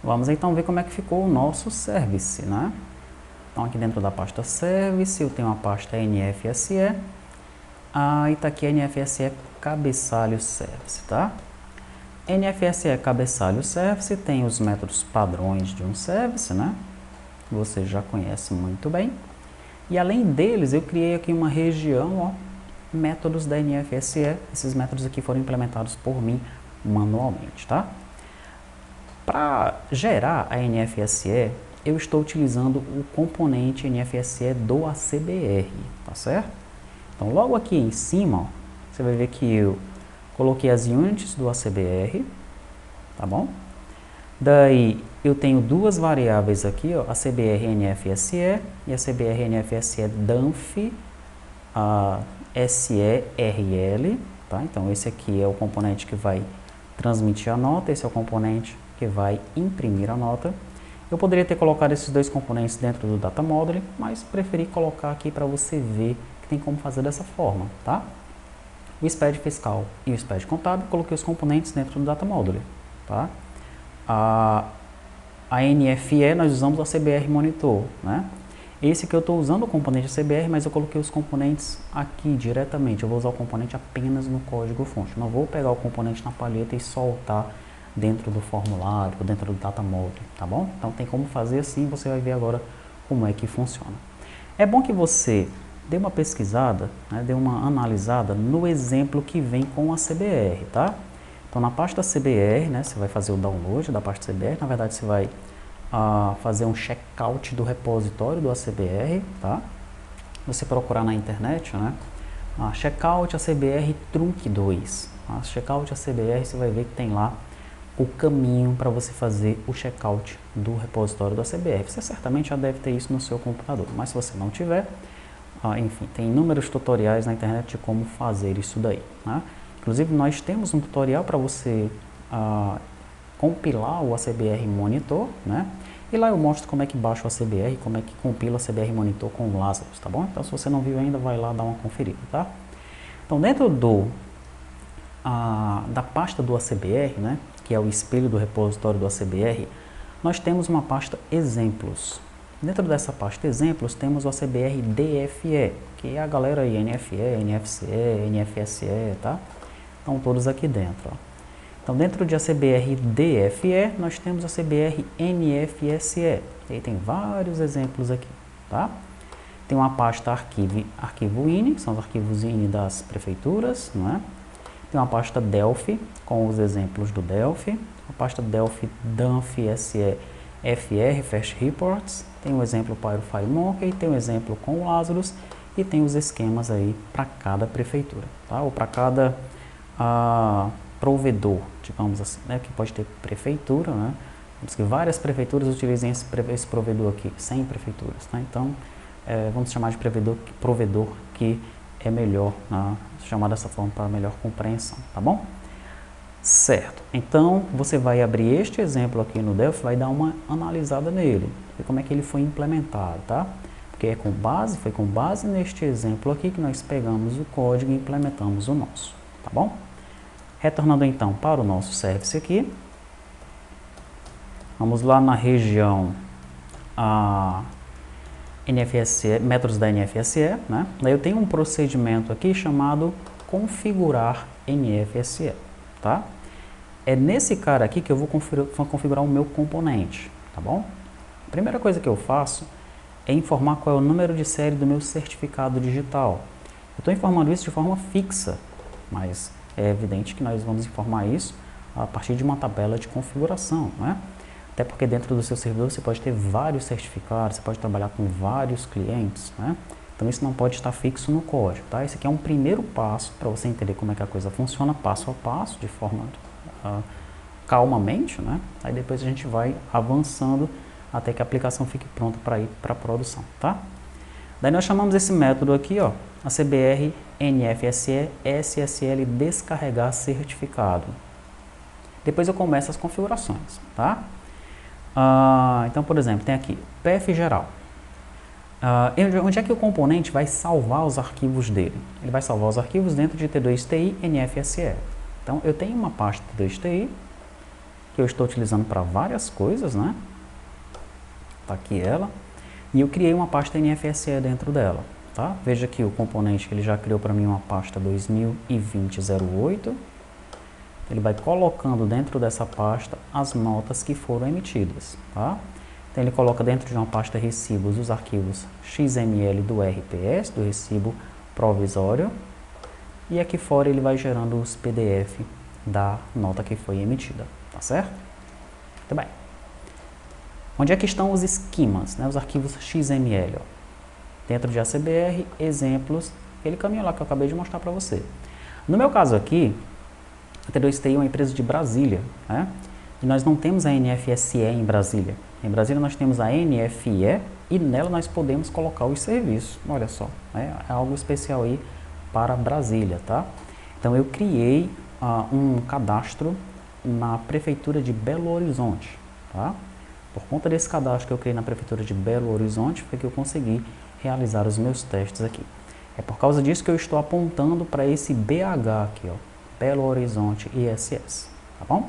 Vamos então ver como é que ficou o nosso service, né? Então aqui dentro da pasta service eu tenho a pasta NFSE, e tá aqui NFSE cabeçalho service, tá? NFSE cabeçalho service tem os métodos padrões de um service, né? Você já conhece muito bem. E além deles, eu criei aqui uma região, ó, métodos da NFSE. Esses métodos aqui foram implementados por mim manualmente, tá? Para gerar a NFSE, eu estou utilizando o componente NFSE do ACBR, tá certo? Então, logo aqui em cima, ó, você vai ver que eu coloquei as units do ACBR, tá bom? Daí, eu tenho duas variáveis aqui, ó, ACBR NFSE e ACBR NFSE DANF SERL, tá? Então, esse aqui é o componente que vai transmitir a nota, esse é o componente que vai imprimir a nota. Eu poderia ter colocado esses dois componentes dentro do Data Model, mas preferi colocar aqui para você ver que tem como fazer dessa forma, tá? O SPED fiscal e o SPED contábil, coloquei os componentes dentro do Data Model, tá? A NFE nós usamos o ACBR Monitor, né? Esse que eu estou usando o componente ACBR, mas eu coloquei os componentes aqui diretamente. Eu vou usar o componente apenas no código-fonte. Não vou pegar o componente na palheta e soltar dentro do formulário, dentro do Data Model, tá bom? Então tem como fazer assim, você vai ver agora como é que funciona. É bom que você dê uma pesquisada, né, dê uma analisada no exemplo que vem com a CBR, tá? Então na pasta CBR, né, você vai fazer o download da pasta CBR, na verdade você vai fazer um checkout do repositório do ACBR, tá? Você procurar na internet, né? Checkout ACBR Trunk 2. Checkout ACBR, você vai ver que tem lá o caminho para você fazer o checkout do repositório do ACBR. Você certamente já deve ter isso no seu computador, mas se você não tiver, enfim, tem inúmeros tutoriais na internet de como fazer isso daí, né? Inclusive, nós temos um tutorial para você compilar o ACBR Monitor, né? E lá eu mostro como é que baixa o ACBR, como é que compila o ACBR Monitor com o Lazarus, tá bom? Então, se você não viu ainda, vai lá dar uma conferida, tá? Então, dentro da pasta do ACBR, né, que é o espelho do repositório do ACBR, nós temos uma pasta exemplos. Dentro dessa pasta exemplos, temos o ACBR DFE, que é a galera aí, NFE, NFCE, NFSE, tá? Estão todos aqui dentro, ó. Então, dentro de ACBR DFE, nós temos ACBR NFSE. E aí tem vários exemplos aqui, tá? Tem uma pasta arquivo INI, são os arquivos INI das prefeituras, não é? Tem uma pasta Delphi, com os exemplos do Delphi. A pasta Delphi DANF SE FR, Fast Reports. Tem um exemplo para o FireMonkey, tem um exemplo com o Lazarus e tem os esquemas aí para cada prefeitura, tá? Ou para cada provedor, digamos assim, né? Que pode ter prefeitura, né? Vamos que várias prefeituras utilizem esse provedor aqui, 100 prefeituras, tá? Então, vamos chamar de provedor que é melhor, chamar dessa forma para melhor compreensão, tá bom? Certo, então você vai abrir este exemplo aqui no Delphi, vai dar uma analisada nele, ver como é que ele foi implementado, tá? Porque foi com base neste exemplo aqui que nós pegamos o código e implementamos o nosso, tá bom? Retornando então para o nosso service aqui, vamos lá na região NFSE, métodos da NFSE, né? Daí eu tenho um procedimento aqui chamado configurar NFSE, tá? É nesse cara aqui que eu vou configurar o meu componente, tá bom? A primeira coisa que eu faço é informar qual é o número de série do meu certificado digital. Eu estou informando isso de forma fixa, mas é evidente que nós vamos informar isso a partir de uma tabela de configuração, né? Até porque dentro do seu servidor você pode ter vários certificados, você pode trabalhar com vários clientes, né? Então isso não pode estar fixo no código, tá? Esse aqui é um primeiro passo para você entender como é que a coisa funciona, passo a passo, de forma calmamente, né? Aí depois a gente vai avançando até que a aplicação fique pronta para ir para a produção, tá? Daí nós chamamos esse método aqui, ó, ACBR NFSE SSL descarregar certificado. Depois eu começo as configurações, tá? Então, por exemplo, tem aqui PF geral. Onde é que o componente vai salvar os arquivos dele? Ele vai salvar os arquivos dentro de T2TI NFSE. Então, eu tenho uma pasta T2TI que eu estou utilizando para várias coisas, né? Tá aqui ela. E eu criei uma pasta NFSE dentro dela, tá? Veja aqui o componente que ele já criou para mim uma pasta 2020-08. Ele vai colocando dentro dessa pasta as notas que foram emitidas, tá? Então ele coloca dentro de uma pasta recibos os arquivos XML do RPS, do recibo provisório, e aqui fora ele vai gerando os PDF da nota que foi emitida, tá certo? Muito bem. Onde é que estão os esquemas, né? Os arquivos XML, ó. Dentro de ACBR, exemplos, aquele caminho lá que eu acabei de mostrar para você. No meu caso aqui, a T2TI é uma empresa de Brasília, né? E nós não temos a NFSE em Brasília. Em Brasília nós temos a NFE e nela nós podemos colocar os serviços. Olha só, é algo especial aí para Brasília, tá? Então eu criei um cadastro na Prefeitura de Belo Horizonte, tá? Por conta desse cadastro que eu criei na Prefeitura de Belo Horizonte, foi que eu consegui realizar os meus testes aqui. É por causa disso que eu estou apontando para esse BH aqui, ó, Belo Horizonte ISS, tá bom?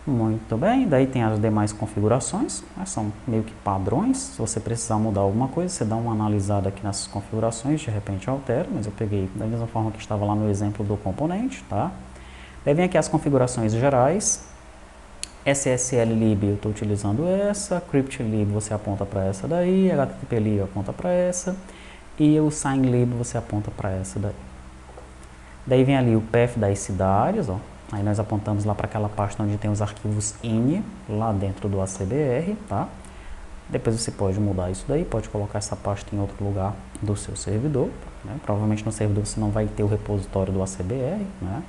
Muito bem, daí tem as demais configurações, né, são meio que padrões. Se você precisar mudar alguma coisa, você dá uma analisada aqui nessas configurações, de repente altera, mas eu peguei da mesma forma que estava lá no exemplo do componente, tá? Daí vem aqui as configurações gerais. SSL-lib eu estou utilizando essa, crypt-lib você aponta para essa daí, HTTP-lib aponta para essa, e o sign-lib você aponta para essa daí. Daí vem ali o path das cidades, ó. Aí nós apontamos lá para aquela pasta onde tem os arquivos INI, lá dentro do ACBR, tá? Depois você pode mudar isso daí, pode colocar essa pasta em outro lugar do seu servidor, né? Provavelmente no servidor você não vai ter o repositório do ACBR, né?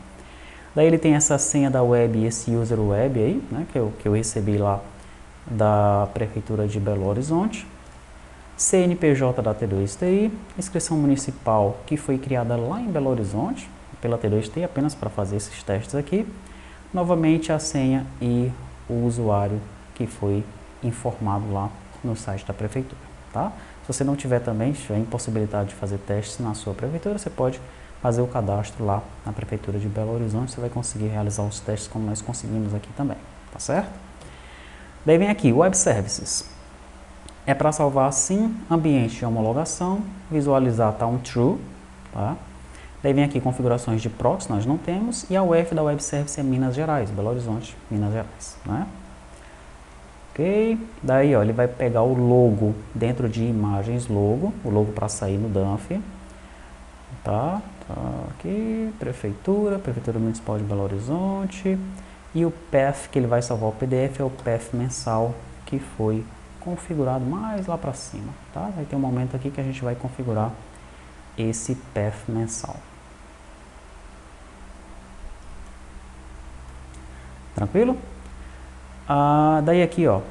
Daí ele tem essa senha da web e esse user web aí, né? Que eu recebi lá da Prefeitura de Belo Horizonte. CNPJ da T2TI, inscrição municipal que foi criada lá em Belo Horizonte, pela T2TI, apenas para fazer esses testes aqui. Novamente a senha e o usuário que foi informado lá no site da Prefeitura, tá? Se você não tiver também, se tiver impossibilidade de fazer testes na sua Prefeitura, você pode fazer o cadastro lá na Prefeitura de Belo Horizonte, você vai conseguir realizar os testes como nós conseguimos aqui também, tá certo? Daí vem aqui, Web Services. É para salvar, sim, ambiente de homologação, visualizar tá um true, tá? Daí vem aqui configurações de proxy, nós não temos, e a UF da Web Service é Minas Gerais, Belo Horizonte, Minas Gerais, né? Ok, daí ó, ele vai pegar o logo dentro de imagens logo, o logo para sair no DANF, tá? Aqui, Prefeitura Municipal de Belo Horizonte, e o path que ele vai salvar o PDF é o path mensal que foi configurado mais lá para cima, tá? Vai ter um momento aqui que a gente vai configurar esse path mensal. Tranquilo? Daí aqui, ó,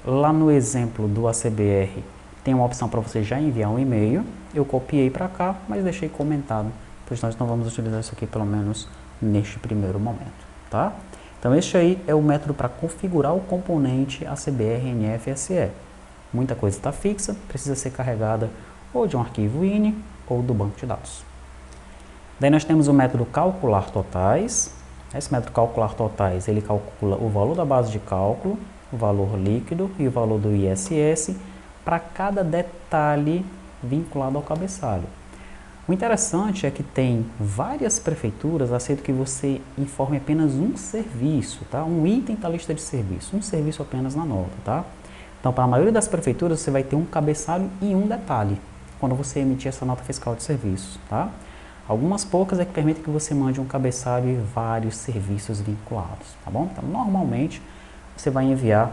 lá no exemplo do ACBR, tem uma opção para você já enviar um e-mail. Eu copiei para cá, mas deixei comentado, pois nós não vamos utilizar isso aqui pelo menos neste primeiro momento, tá? Então este aí é o método para configurar o componente ACBR NFSE. Muita coisa está fixa, precisa ser carregada ou de um arquivo INI ou do banco de dados. Daí nós temos o método calcular totais. Esse método calcular totais, ele calcula o valor da base de cálculo, o valor líquido e o valor do ISS para cada detalhe vinculado ao cabeçalho. O interessante é que tem várias prefeituras aceitam que você informe apenas um serviço, tá? Um item da lista de serviços, um serviço apenas na nota, tá? Então, para a maioria das prefeituras, você vai ter um cabeçalho e um detalhe quando você emitir essa nota fiscal de serviço, tá? Algumas poucas é que permitem que você mande um cabeçalho e vários serviços vinculados, tá bom? Então, normalmente, você vai enviar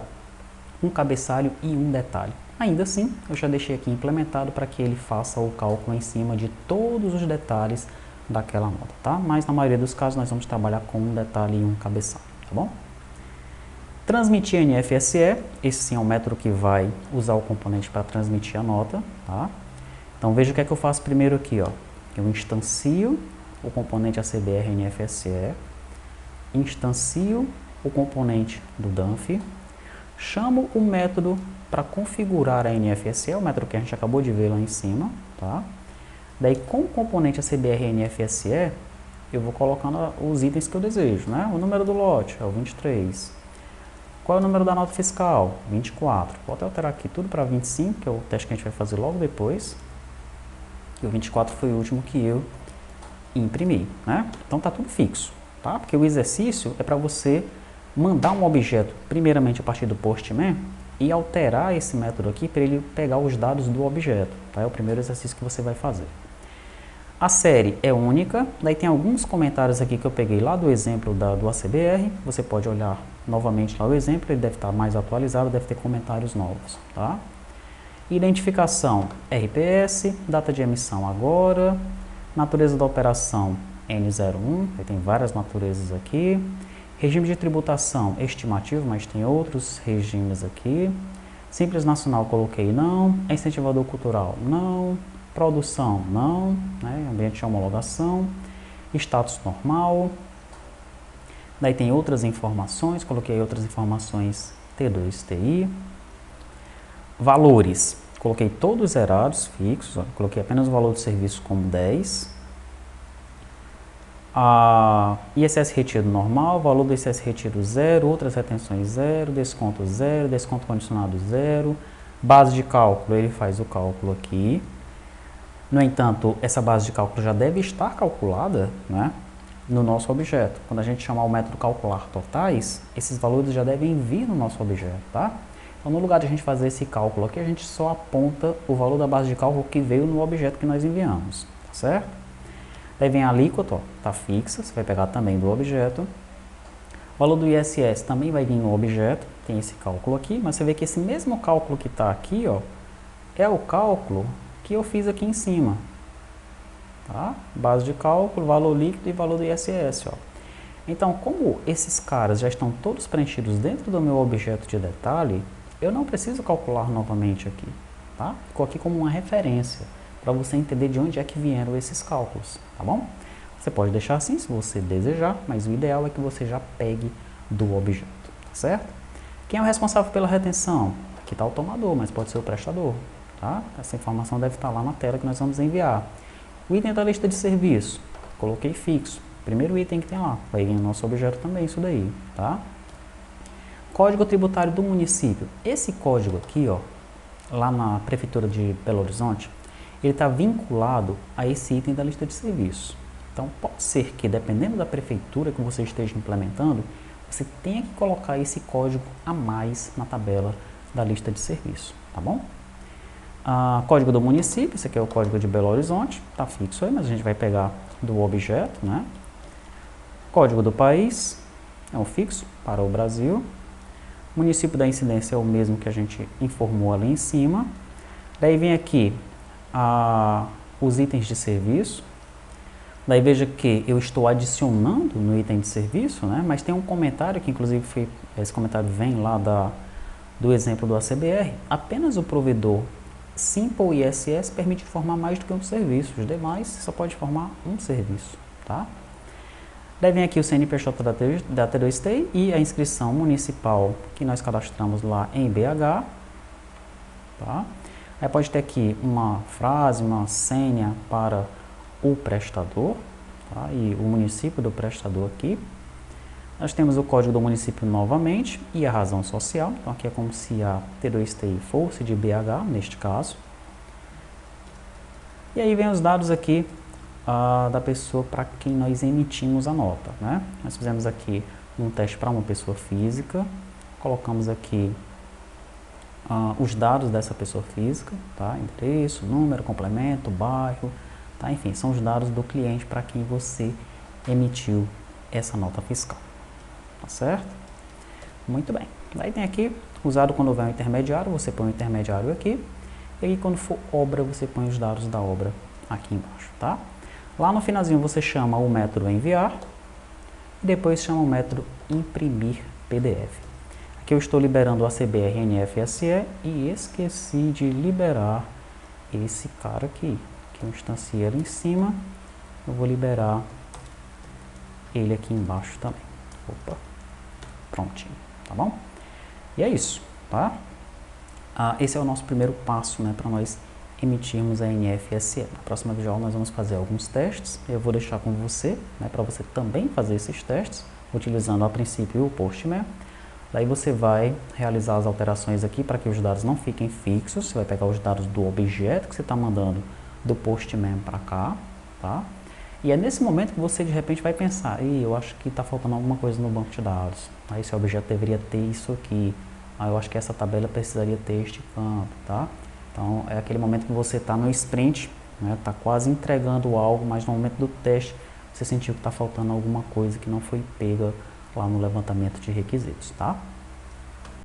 um cabeçalho e um detalhe. Ainda assim, eu já deixei aqui implementado para que ele faça o cálculo em cima de todos os detalhes daquela nota, tá? Mas na maioria dos casos, nós vamos trabalhar com um detalhe e um cabeçalho, tá bom? Transmitir NFSE, esse sim é um método que vai usar o componente para transmitir a nota, tá? Então, veja o que é que eu faço primeiro aqui, ó. Eu instancio o componente ACBR NFSE, instancio o componente do DANF, chamo o método para configurar a NFSE, o método que a gente acabou de ver lá em cima, tá? Daí, com o componente ACBR NFSE, eu vou colocando os itens que eu desejo, né? O número do lote é o 23, Qual é o número da nota fiscal? 24. Vou até alterar aqui tudo para 25, que é o teste que a gente vai fazer logo depois. E o 24 foi o último que eu imprimi, né? Então tá tudo fixo, tá? Porque o exercício é para você mandar um objeto, primeiramente a partir do Postman, e alterar esse método aqui para ele pegar os dados do objeto, tá? É o primeiro exercício que você vai fazer. A série é única, daí tem alguns comentários aqui que eu peguei lá do exemplo do ACBR, você pode olhar novamente lá o exemplo, ele deve estar mais atualizado, deve ter comentários novos, tá? Identificação RPS, data de emissão agora, natureza da operação N01, tem várias naturezas aqui, regime de tributação estimativo, mas tem outros regimes aqui, simples nacional coloquei não, incentivador cultural não, produção não, né? Ambiente de homologação, status normal, daí tem outras informações, coloquei outras informações T2TI, valores, coloquei todos zerados, fixos, ó, coloquei apenas o valor do serviço como 10, ISS retido normal, valor do ISS retido 0, outras retenções 0, desconto condicionado 0, base de cálculo, ele faz o cálculo aqui. No entanto, essa base de cálculo já deve estar calculada, né, no nosso objeto. Quando a gente chamar o método calcular totais, esses valores já devem vir no nosso objeto, tá? Então, no lugar de a gente fazer esse cálculo aqui, a gente só aponta o valor da base de cálculo que veio no objeto que nós enviamos, tá certo? Daí vem a alíquota, ó, tá fixa, você vai pegar também do objeto. O valor do ISS também vai vir no objeto, tem esse cálculo aqui, mas você vê que esse mesmo cálculo que está aqui, ó, é o cálculo que eu fiz aqui em cima, tá? Base de cálculo, valor líquido e valor do ISS, ó. Então, como esses caras já estão todos preenchidos dentro do meu objeto de detalhe, eu não preciso calcular novamente aqui, tá? Ficou aqui como uma referência, para você entender de onde é que vieram esses cálculos, tá bom? Você pode deixar assim se você desejar, mas o ideal é que você já pegue do objeto, tá certo? Quem é o responsável pela retenção? Aqui está o tomador, mas pode ser o prestador. Tá? Essa informação deve estar lá na tela que nós vamos enviar. O item da lista de serviço, coloquei fixo. Primeiro item que tem lá, vai vir no nosso objeto também isso daí, tá? Código tributário do município. Esse código aqui, ó, lá na Prefeitura de Belo Horizonte, ele está vinculado a esse item da lista de serviço. Então, pode ser que, dependendo da prefeitura que você esteja implementando, você tenha que colocar esse código a mais na tabela da lista de serviço, tá bom? Código do município, esse aqui é o código de Belo Horizonte, está fixo aí, mas a gente vai pegar do objeto, né? Código do país, é um fixo para o Brasil. Município da incidência é o mesmo que a gente informou ali em cima. Daí vem aqui os itens de serviço. Daí veja que eu estou adicionando no item de serviço, né? Mas tem um comentário que inclusive esse comentário vem lá do exemplo do ACBR. Apenas o provedor Simple ISS permite informar mais do que um serviço, os demais só pode informar um serviço, tá? Daí vem aqui o CNPJ da T2TI e a inscrição municipal que nós cadastramos lá em BH, tá? Aí pode ter aqui uma frase, uma senha para o prestador, tá? E o município do prestador aqui. Nós temos o código do município novamente e a razão social. Então, aqui é como se a T2TI fosse de BH, neste caso. E aí vem os dados aqui da pessoa para quem nós emitimos a nota, né? Nós fizemos aqui um teste para uma pessoa física. Colocamos aqui os dados dessa pessoa física, tá? Endereço, número, complemento, bairro, tá? Enfim, são os dados do cliente para quem você emitiu essa nota fiscal. Tá certo? Muito bem. Daí tem aqui, usado quando houver um intermediário, você põe o intermediário aqui. E aí quando for obra, você põe os dados da obra aqui embaixo, tá? Lá no finalzinho você chama o método enviar. E depois chama o método imprimir PDF. Aqui eu estou liberando o ACBR NFSE e esqueci de liberar esse cara aqui. Que eu instanciei ali em cima. Eu vou liberar ele aqui embaixo também. Opa. Prontinho, tá bom? E é isso, tá? Esse é o nosso primeiro passo, né, para nós emitirmos a NFSE. Na próxima videoaula nós vamos fazer alguns testes. Eu vou deixar com você, né, para você também fazer esses testes, utilizando a princípio o Postman. Daí você vai realizar as alterações aqui para que os dados não fiquem fixos. Você vai pegar os dados do objeto que você está mandando do Postman para cá, tá? E é nesse momento que você de repente vai pensar, eu acho que está faltando alguma coisa no banco de dados. Aí esse objeto deveria ter isso aqui. Aí eu acho que essa tabela precisaria ter este campo, tá? Então é aquele momento que você está no sprint, né? Está quase entregando algo, mas no momento do teste você sentiu que está faltando alguma coisa que não foi pega lá no levantamento de requisitos, tá?